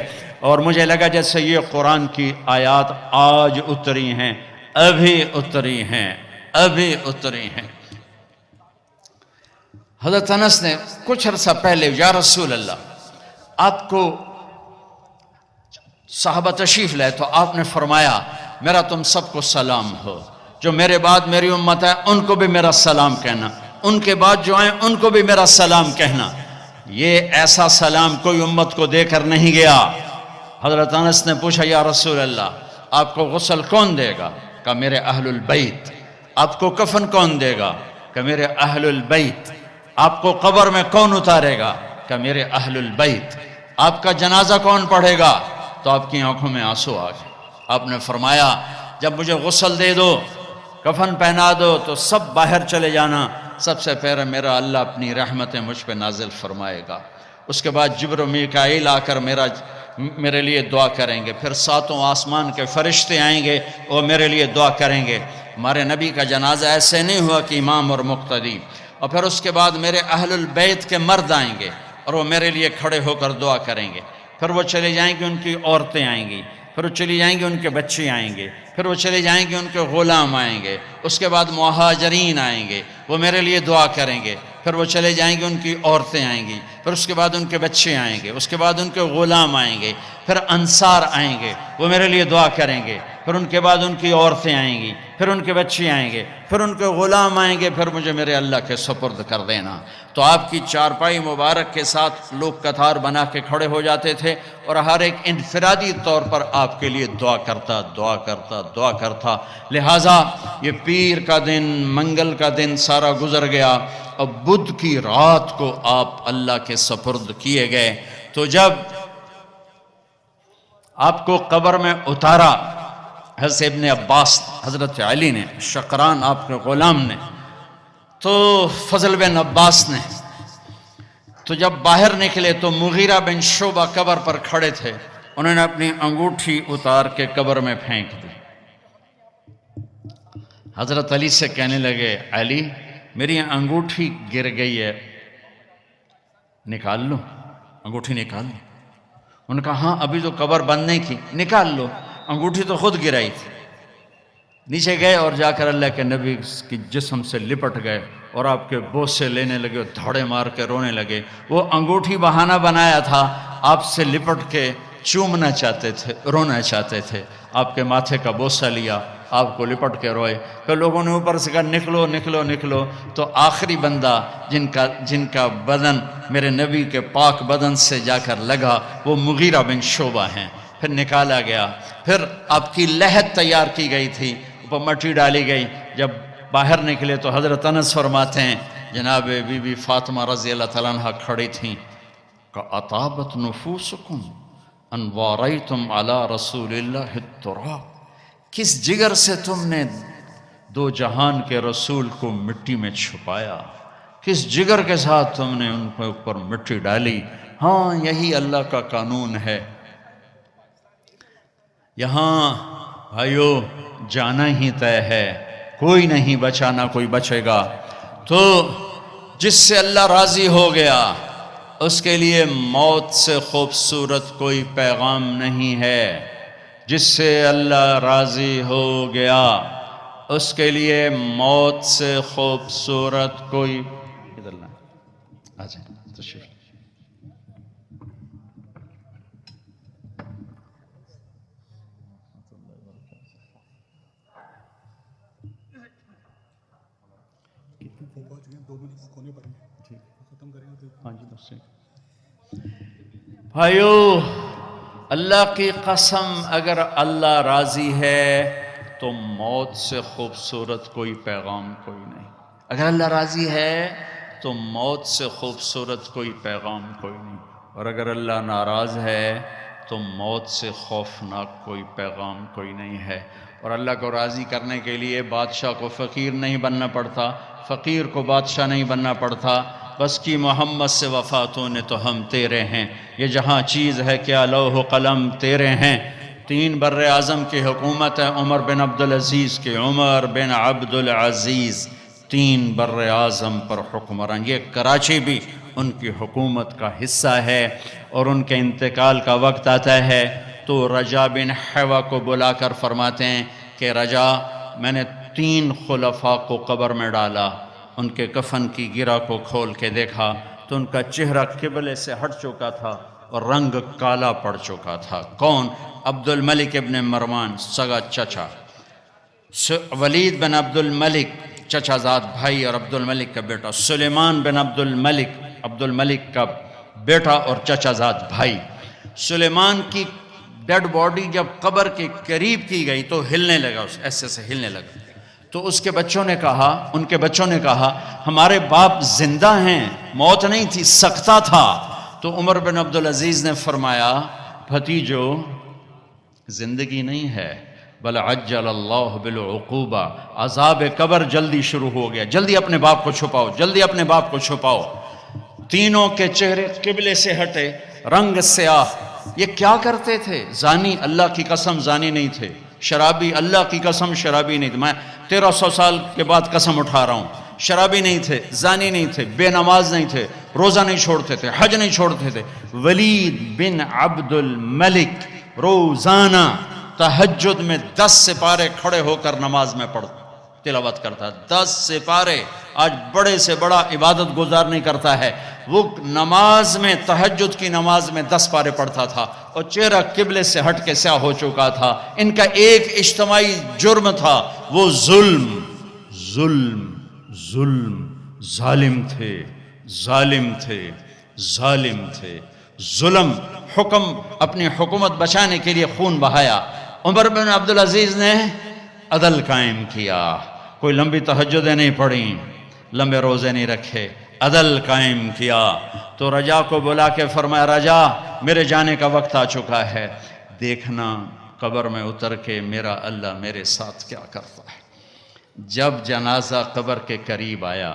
اور مجھے لگا جیسے یہ قرآن کی آیات آج اتری ہیں، ابھی اتری ہیں، ابھی اتری ہیں۔ حضرت انس نے کچھ عرصہ پہلے یا رسول اللہ، آپ کو صحابہ تشریف لائے تو آپ نے فرمایا میرا تم سب کو سلام ہو، جو میرے بعد میری امت ہے ان کو بھی میرا سلام کہنا، ان کے بعد جو آئیں ان کو بھی میرا سلام کہنا۔ یہ ایسا سلام کوئی امت کو دے کر نہیں گیا۔ حضرت انس نے پوچھا یا رسول اللہ آپ کو غسل کون دے گا؟ کہ میرے اہل البیت۔ آپ کو کفن کون دے گا؟ کہ میرے اہل البیت۔ آپ کو قبر میں کون اتارے گا؟ کہ میرے اہل البیت۔ آپ کا جنازہ کون پڑھے گا؟ تو آپ کی آنکھوں میں آنسو آ گئے۔ آپ نے فرمایا جب مجھے غسل دے دو، کفن پہنا دو تو سب باہر چلے جانا، سب سے پہلے میرا اللہ اپنی رحمتیں مجھ پہ نازل فرمائے گا، اس کے بعد جبر و میکائیل آ کر میرے لیے دعا کریں گے، پھر ساتوں آسمان کے فرشتے آئیں گے وہ میرے لیے دعا کریں گے۔ ہمارے نبی کا جنازہ ایسے نہیں ہوا کہ امام اور مقتدی، اور پھر اس کے بعد میرے اہل البیت کے مرد آئیں گے اور وہ میرے لیے کھڑے ہو کر دعا کریں گے، پھر وہ چلے جائیں گے، ان کی عورتیں آئیں گی، پھر وہ چلی جائیں گے، ان کے بچے آئیں گے، پھر وہ چلے جائیں گے، ان کے غلام آئیں گے، اس کے بعد مہاجرین آئیں گے، وہ میرے لیے دعا کریں گے، پھر وہ چلے جائیں گے، ان کی عورتیں آئیں گی، پھر اس کے بعد ان کے بچے آئیں گے، اس کے بعد ان کے غلام آئیں گے، پھر انصار آئیں گے، وہ میرے لیے دعا کریں گے، پھر ان کے بعد ان کی عورتیں آئیں گی، پھر ان کے بچے آئیں گے، پھر ان کے غلام آئیں گے، پھر مجھے میرے اللہ کے سپرد کر دینا۔ تو آپ کی چارپائی مبارک کے ساتھ لوگ قطار بنا کے کھڑے ہو جاتے تھے اور ہر ایک انفرادی طور پر آپ کے لیے دعا کرتا۔ لہٰذا یہ پیر کا دن، منگل کا دن سارا گزر گیا، اب بدھ کی رات کو آپ اللہ کے سپرد کیے گئے۔ تو جب آپ کو قبر میں اتارا حضرت ابن عباس، حضرت علی نے، شقران آپ کے غلام نے، تو فضل بن عباس نے تو جب باہر نکلے تو مغیرہ بن شعبہ قبر پر کھڑے تھے، انہوں نے اپنی انگوٹھی اتار کے قبر میں پھینک دی۔ حضرت علی سے کہنے لگے، علی میری انگوٹھی گر گئی ہے، نکال لو، انگوٹھی نکال لو۔ انہوں نے کہا ہاں ابھی تو قبر بند نہیں کی، نکال لو، انگوٹھی تو خود گرائی تھی۔ نیچے گئے اور جا کر اللہ کے نبی کی جسم سے لپٹ گئے اور آپ کے بوسے لینے لگے اور دھاڑے مار کے رونے لگے۔ وہ انگوٹھی بہانہ بنایا تھا، آپ سے لپٹ کے چومنا چاہتے تھے، رونا چاہتے تھے، آپ کے ماتھے کا بوسہ لیا، آپ کو لپٹ کے روئے۔ پھر لوگوں نے اوپر سے کہا نکلو نکلو نکلو، تو آخری بندہ جن کا بدن میرے نبی کے پاک بدن سے جا کر لگا وہ مغیرہ بن شعبہ ہیں۔ پھر نکالا گیا، پھر آپ کی لحد تیار کی گئی تھی، اوپر مٹی ڈالی گئی۔ جب باہر نکلے تو حضرت انس فرماتے ہیں جناب بی بی فاطمہ رضی اللہ تعالیٰ عنہ کھڑی تھیں کہ اطابت نفوسکم ان واریتم علی رسول اللہ التراب، کس جگر سے تم نے دو جہان کے رسول کو مٹی میں چھپایا، کس جگر کے ساتھ تم نے ان کے اوپر مٹی ڈالی۔ ہاں یہی اللہ کا قانون ہے، یہاں بھائیو جانا ہی طے ہے، کوئی نہیں بچا نہ کوئی بچے گا۔ تو جس سے اللہ راضی ہو گیا اس کے لیے موت سے خوبصورت کوئی پیغام نہیں ہے۔ جس سے اللہ راضی ہو گیا اس کے لیے موت سے خوبصورت کوئی ادھر نہ آ جائیں تشریف۔ بھائیو اللہ کی قسم، اگر اللہ راضی ہے تو موت سے خوبصورت کوئی پیغام کوئی نہیں۔ اگر اللہ راضی ہے تو موت سے خوبصورت کوئی پیغام کوئی نہیں، اور اگر اللہ ناراض ہے تو موت سے خوفناک کوئی پیغام کوئی نہیں ہے۔ اور اللہ کو راضی کرنے کے لیے بادشاہ کو فقیر نہیں بننا پڑتا، فقیر کو بادشاہ نہیں بننا پڑتا، بس کی محمد سے وفاتوں نے تو ہم تیرے ہیں، یہ جہاں چیز ہے کیا لوح و قلم تیرے ہیں۔ 3 بر اعظم کی حکومت ہے عمر بن عبدالعزیز کی، عمر بن عبدالعزیز 3 بر اعظم پر حکمران، یہ کراچی بھی ان کی حکومت کا حصہ ہے۔ اور ان کے انتقال کا وقت آتا ہے تو رجا بن حیوہ کو بلا کر فرماتے ہیں کہ رجا میں نے 3 خلفاء کو قبر میں ڈالا، ان کے کفن کی گرہ کو کھول کے دیکھا تو ان کا چہرہ قبلے سے ہٹ چکا تھا اور رنگ کالا پڑ چکا تھا۔ کون؟ عبد الملک ابن مروان سگا چچا، ولید بن عبد الملک چچا زاد بھائی اور عبد الملک کا بیٹا، سلیمان بن عبد الملک کا بیٹا اور چچا زاد بھائی۔ سلیمان کی ڈیڈ باڈی جب قبر کے قریب کی گئی تو ہلنے لگا، ایسے سے ہلنے لگا، تو ان کے بچوں نے کہا ہمارے باپ زندہ ہیں، موت نہیں تھی، سکتہ تھا۔ تو عمر بن عبدالعزیز نے فرمایا بھتیجو زندگی نہیں ہے بل عجل اللہ بالعقوبہ، عذاب قبر جلدی شروع ہو گیا، جلدی اپنے باپ کو چھپاؤ، جلدی اپنے باپ کو چھپاؤ۔ تینوں کے چہرے قبلے سے ہٹے، رنگ سیاہ۔ یہ کیا کرتے تھے؟ زانی، اللہ کی قسم زانی نہیں تھے، شرابی، اللہ کی قسم شرابی نہیں تھے، میں 1300 سال کے بعد قسم اٹھا رہا ہوں، شرابی نہیں تھے، زانی نہیں تھے، بے نماز نہیں تھے، روزہ نہیں چھوڑتے تھے، حج نہیں چھوڑتے تھے۔ ولید بن عبد الملک روزانہ تہجد میں 10 سپارے کھڑے ہو کر نماز میں تلاوت کرتا، 10 سپارے۔ آج بڑے سے بڑا عبادت گزار نہیں کرتا ہے، وہ نماز میں، تہجد کی نماز میں 10 پارے پڑھتا تھا اور چہرہ قبلے سے ہٹ کے سیاہ ہو چکا تھا۔ ان کا ایک اجتماعی جرم تھا، وہ ظلم ظالم تھے۔ ظلم، حکم، اپنی حکومت بچانے کے لیے خون بہایا۔ عمر بن عبدالعزیز نے عدل قائم کیا، کوئی لمبی تہجدیں نہیں پڑھیں، لمبے روزے نہیں رکھے، عدل قائم کیا۔ تو رجا کو بلا کے فرمایا رجا میرے جانے کا وقت آ چکا ہے، دیکھنا قبر میں اتر کے میرا اللہ میرے ساتھ کیا کرتا ہے۔ جب جنازہ قبر کے قریب آیا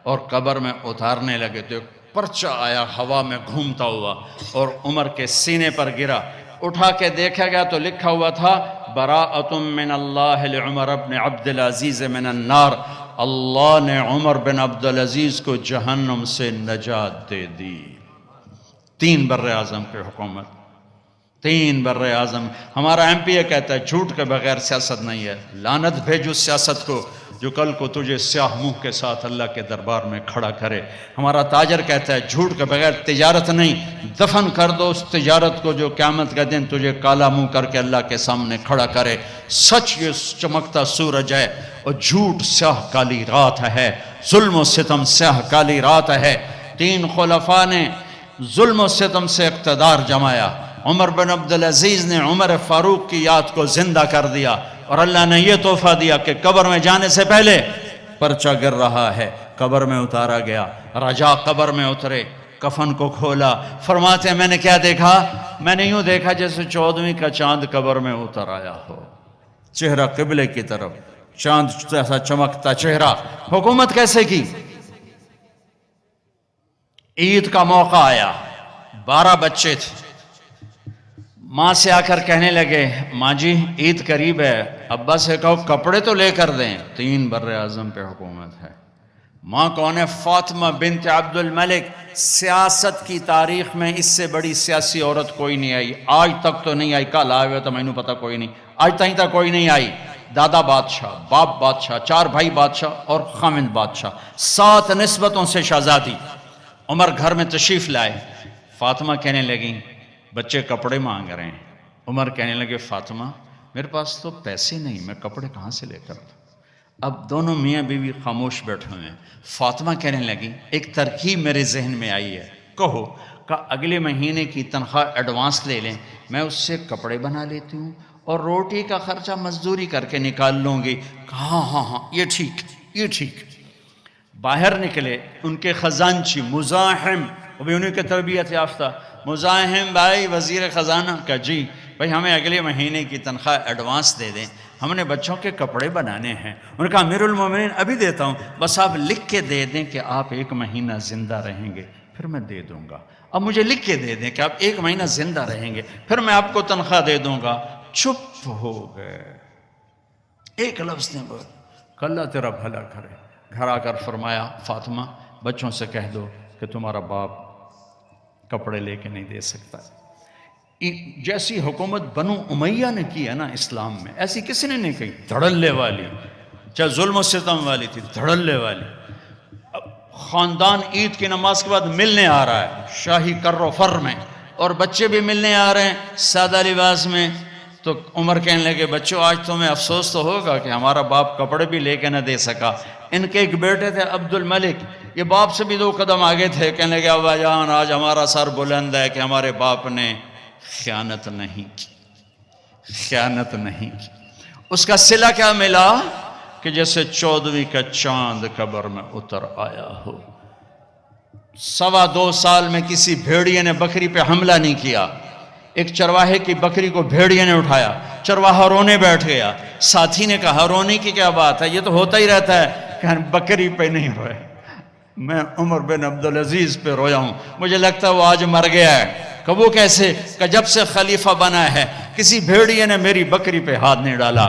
اور قبر میں اتارنے لگے تو پرچہ آیا ہوا میں گھومتا ہوا اور عمر کے سینے پر گرا. اٹھا کے دیکھا گیا تو لکھا ہوا تھا براءۃ من اللہ لعمر بن عبد العزیز من النار. اللہ نے عمر بن عبد العزیز کو جہنم سے نجات دے دی. 3 بر اعظم کی حکومت، 3 بر اعظم. ہمارا ایم پی یہ کہتا ہے جھوٹ کے بغیر سیاست نہیں ہے. لعنت بھیجو سیاست کو جو کل کو تجھے سیاہ منہ کے ساتھ اللہ کے دربار میں کھڑا کرے. ہمارا تاجر کہتا ہے جھوٹ کے بغیر تجارت نہیں. دفن کر دو اس تجارت کو جو قیامت کا دن تجھے کالا منہ کر کے اللہ کے سامنے کھڑا کرے. سچ یہ چمکتا سورج ہے اور جھوٹ سیاہ کالی رات ہے. ظلم و ستم سیاہ کالی رات ہے. 3 خلفاء نے ظلم و ستم سے اقتدار جمایا. عمر بن عبدالعزیز نے عمر فاروق کی یاد کو زندہ کر دیا اور اللہ نے یہ تحفہ دیا کہ قبر میں جانے سے پہلے پرچہ گر رہا ہے. قبر میں اتارا گیا. رجا قبر میں اترے، کفن کو کھولا. فرماتے ہیں میں نے کیا دیکھا؟ میں نے یوں دیکھا جیسے 14ویں کا چاند قبر میں اتر آیا ہو. چہرہ قبلے کی طرف، چاند جیسا چمکتا چہرہ. حکومت کیسے کی؟ عید کا موقع آیا، 12 بچے تھے. ماں سے آ کر کہنے لگے ماں جی عید قریب ہے، ابا سے کہو کپڑے تو لے کر دیں. 3 بر اعظم پہ حکومت ہے. ماں کون ہے؟ فاطمہ بنت عبد الملک. سیاست کی تاریخ میں اس سے بڑی سیاسی عورت کوئی نہیں آئی. آج تک تو نہیں آئی، کل آئے ہوئے تو میں نے پتا کوئی نہیں. آج تک کوئی نہیں آئی. دادا بادشاہ، باپ بادشاہ، 4 بھائی بادشاہ اور خامند بادشاہ، 7 نسبتوں سے شہزادی. عمر گھر میں تشریف لائے. فاطمہ کہنے لگیں بچے کپڑے مانگ رہے ہیں. عمر کہنے لگے فاطمہ میرے پاس تو پیسے نہیں، میں کپڑے کہاں سے لے کر دوں. اب دونوں میاں بیوی خاموش بیٹھے ہوئے ہیں. فاطمہ کہنے لگی ایک ترکیب میرے ذہن میں آئی ہے، کہو. کہ اگلے مہینے کی تنخواہ ایڈوانس لے لیں، میں اس سے کپڑے بنا لیتی ہوں اور روٹی کا خرچہ مزدوری کر کے نکال لوں گی. ہاں ہاں ہاں یہ ٹھیک، یہ ٹھیک. باہر نکلے ان کے خزانچی مزاحم، وہ بھی انہیں کے تربیت یافتہ. مزاحم بھائی وزیر خزانہ کا جی بھائی ہمیں اگلے مہینے کی تنخواہ ایڈوانس دے دیں، ہم نے بچوں کے کپڑے بنانے ہیں. انہوں نے کہا امیر المومنین ابھی دیتا ہوں، بس آپ لکھ کے دے دیں کہ آپ 1 مہینہ زندہ رہیں گے پھر میں دے دوں گا. اب مجھے لکھ کے دے دیں کہ آپ 1 مہینہ زندہ رہیں گے پھر میں آپ کو تنخواہ دے دوں گا. چپ ہو گئے. ایک لفظ نے بولا کہ اللہ تیرا بھلا کرے. گھر آ کر فرمایا فاطمہ بچوں سے کہہ دو کہ تمہارا باپ کپڑے لے کے نہیں دے سکتا. جیسی حکومت بنو امیہ نے کی ہے نا اسلام میں، ایسی کسی نے نہیں کی. دھڑلے والی، چاہے ظلم و ستم والی تھی، دھڑلے والی. خاندان عید کی نماز کے بعد ملنے آ رہا ہے شاہی کر و فر میں، اور بچے بھی ملنے آ رہے ہیں سادہ لباس میں. تو عمر کہنے لگے بچوں آج تمہیں افسوس تو ہوگا کہ ہمارا باپ کپڑے بھی لے کے نہ دے سکا. ان کے ایک بیٹے تھے عبد الملک، یہ باپ سے بھی 2 قدم آگے تھے. کہنے لگے ابا جان آج ہمارا سر بلند ہے کہ ہمارے باپ نے خیانت نہیں کی، خیانت نہیں کی. اس کا صلہ کیا ملا کہ جیسے 14ویں کا چاند قبر میں اتر آیا ہو. 2.25 سال میں کسی بھیڑیے نے بکری پہ حملہ نہیں کیا. ایک چرواہے کی بکری کو بھیڑیے نے اٹھایا، چرواہا رونے بیٹھ گیا. ساتھی نے کہا رونے کی کیا بات ہے، یہ تو ہوتا ہی رہتا ہے. کہ بکری پہ نہیں روئے، میں عمر بن عبدالعزیز پہ رویا ہوں، مجھے لگتا ہے وہ آج مر گیا ہے. کہ وہ کیسے؟ کہ جب سے خلیفہ بنا ہے کسی بھیڑیے نے میری بکری پہ ہاتھ نہیں ڈالا.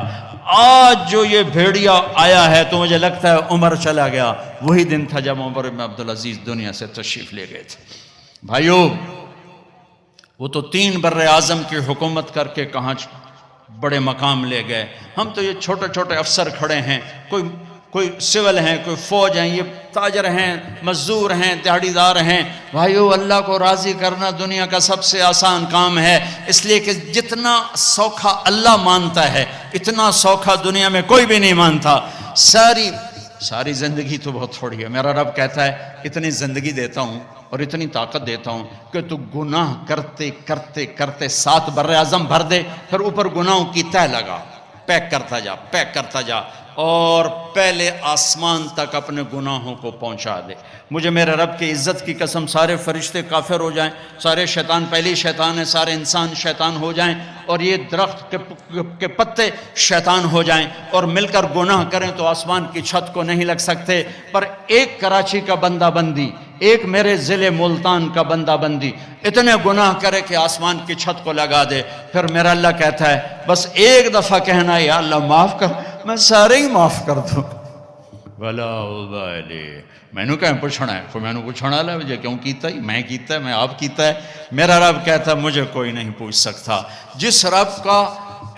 آج جو یہ بھیڑیا آیا ہے تو مجھے لگتا ہے عمر چلا گیا. وہی دن تھا جب عمر بن عبدالعزیز دنیا سے تشریف لے گئے تھے. بھائیو وہ تو 3 بر اعظم کی حکومت کر کے کہاں بڑے مقام لے گئے. ہم تو یہ چھوٹے چھوٹے افسر کھڑے ہیں، کوئی سول ہیں، کوئی فوج ہیں، یہ تاجر ہیں، مزدور ہیں، دیہڑی دار ہیں. بھائیو اللہ کو راضی کرنا دنیا کا سب سے آسان کام ہے، اس لیے کہ جتنا سوکھا اللہ مانتا ہے اتنا سوکھا دنیا میں کوئی بھی نہیں مانتا. ساری زندگی تو بہت تھوڑی ہے. میرا رب کہتا ہے اتنی زندگی دیتا ہوں اور اتنی طاقت دیتا ہوں کہ تو گناہ کرتے کرتے کرتے 7 بر اعظم بھر دے، پھر اوپر گناہوں کی تہ لگا، پیک کرتا جا، پیک کرتا جا، اور پہلے آسمان تک اپنے گناہوں کو پہنچا دے. مجھے میرے رب کی عزت کی قسم سارے فرشتے کافر ہو جائیں، سارے شیطان پہلی شیطان ہیں، سارے انسان شیطان ہو جائیں، اور یہ درخت کے پتے شیطان ہو جائیں اور مل کر گناہ کریں تو آسمان کی چھت کو نہیں لگ سکتے. پر ایک کراچی کا بندہ بندی، ایک میرے ضلع ملتان کا بندہ بندی اتنے گناہ کرے کہ آسمان کی چھت کو لگا دے، پھر میرا اللہ کہتا ہے بس ایک دفعہ کہنا یا اللہ معاف کر، میں سارے ہی معاف کر دوں. ولا ابالی، میں نے کہیں پوچھنا ہے، کوئی میں نے پوچھنا ہے مجھے کیوں کیتا ہے، میں کیتا ہے، میں آپ کیتا ہے. میرا رب کہتا ہے مجھے کوئی نہیں پوچھ سکتا. جس رب کا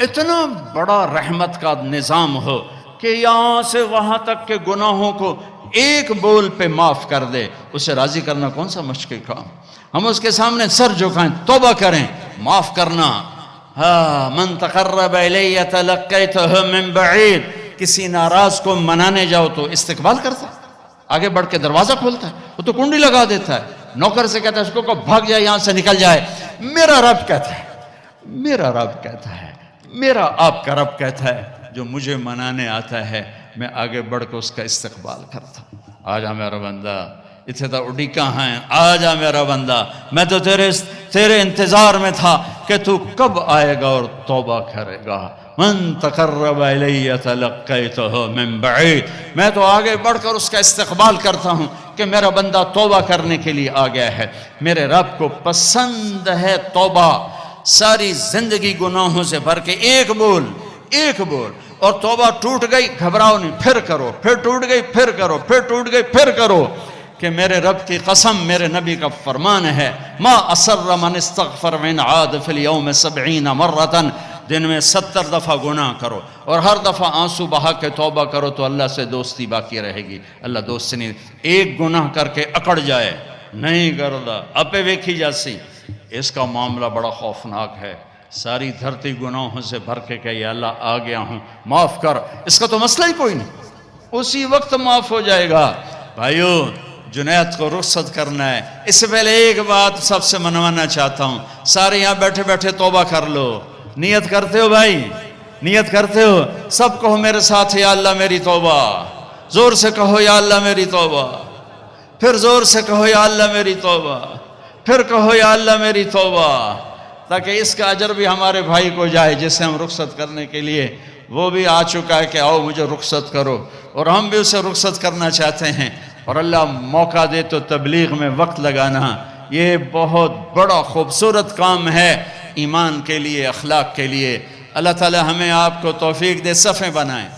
اتنا بڑا رحمت کا نظام ہو کہ یہاں سے وہاں تک کے گناہوں کو ایک بول پہ معاف کر دے، اسے راضی کرنا کون سا مشکل کام. ہم اس کے سامنے سر جھکائیں، توبہ کریں، معاف کرنا. من تقرب الی تلقیتہ من بعید، کسی ناراض کو منانے جاؤ تو استقبال کرتا ہے، آگے بڑھ کے دروازہ کھولتا ہے، وہ تو کنڈی لگا دیتا ہے، نوکر سے کہتا ہے اس کو بھاگ جائے یہاں سے نکل جائے. میرا رب کہتا ہے، میرا رب کہتا ہے، میرا آپ کا رب کہتا ہے جو مجھے منانے آتا ہے میں آگے بڑھ کے اس کا استقبال کرتا ہوں. آجا میرا بندہ، اتنے تو اڈی کہاں ہیں، آجا میرا بندہ، میں تو تیرے انتظار میں تھا کہ تو کب آئے گا اور توبہ کرے گا. من تقرب الی تلقیتہ من بعید، میں تو آگے بڑھ کر اس کا استقبال کرتا ہوں کہ میرا بندہ توبہ کرنے کے لیے آ گیا ہے. میرے رب کو پسند ہے توبہ، ساری زندگی گناہوں سے بھر کے ایک بول، اور توبہ ٹوٹ گئی گھبراؤ نہیں، پھر کرو، پھر ٹوٹ گئی پھر کرو، پھر ٹوٹ گئی پھر کرو. کہ میرے رب کی قسم، میرے نبی کا فرمان ہے ما اصر من استغفر من عاد فی اليوم 70 مرتن، دن میں 70 دفعہ گناہ کرو اور ہر دفعہ آنسو بہا کے توبہ کرو تو اللہ سے دوستی باقی رہے گی. اللہ دوست سے نہیں، ایک گناہ کر کے اکڑ جائے نہیں کردا اپے ویکھی جاسی، اس کا معاملہ بڑا خوفناک ہے. ساری دھرتی گناہوں سے بھر کے کہ یا اللہ آ گیا ہوں معاف کر، اس کا تو مسئلہ ہی کوئی نہیں، اسی وقت معاف ہو جائے گا. بھائیو، جنید کو رخصت کرنا ہے. اس سے پہلے ایک بات سب سے منوانا چاہتا ہوں، سارے یہاں بیٹھے بیٹھے توبہ کر لو. نیت کرتے ہو بھائی؟ نیت کرتے ہو؟ سب کہو میرے ساتھ یا اللہ میری توبہ. زور سے کہو یا اللہ میری توبہ، پھر زور سے کہو یا اللہ میری توبہ، پھر کہو یا اللہ میری توبہ، تاکہ اس کا اجر بھی ہمارے بھائی کو جائے جسے ہم رخصت کرنے کے لیے وہ بھی آ چکا ہے کہ آؤ مجھے رخصت کرو، اور ہم بھی اسے رخصت کرنا چاہتے ہیں. اور اللہ موقع دے تو تبلیغ میں وقت لگانا یہ بہت بڑا خوبصورت کام ہے ایمان کے لیے، اخلاق کے لیے. اللہ تعالی ہمیں آپ کو توفیق دے، صفیں بنائیں.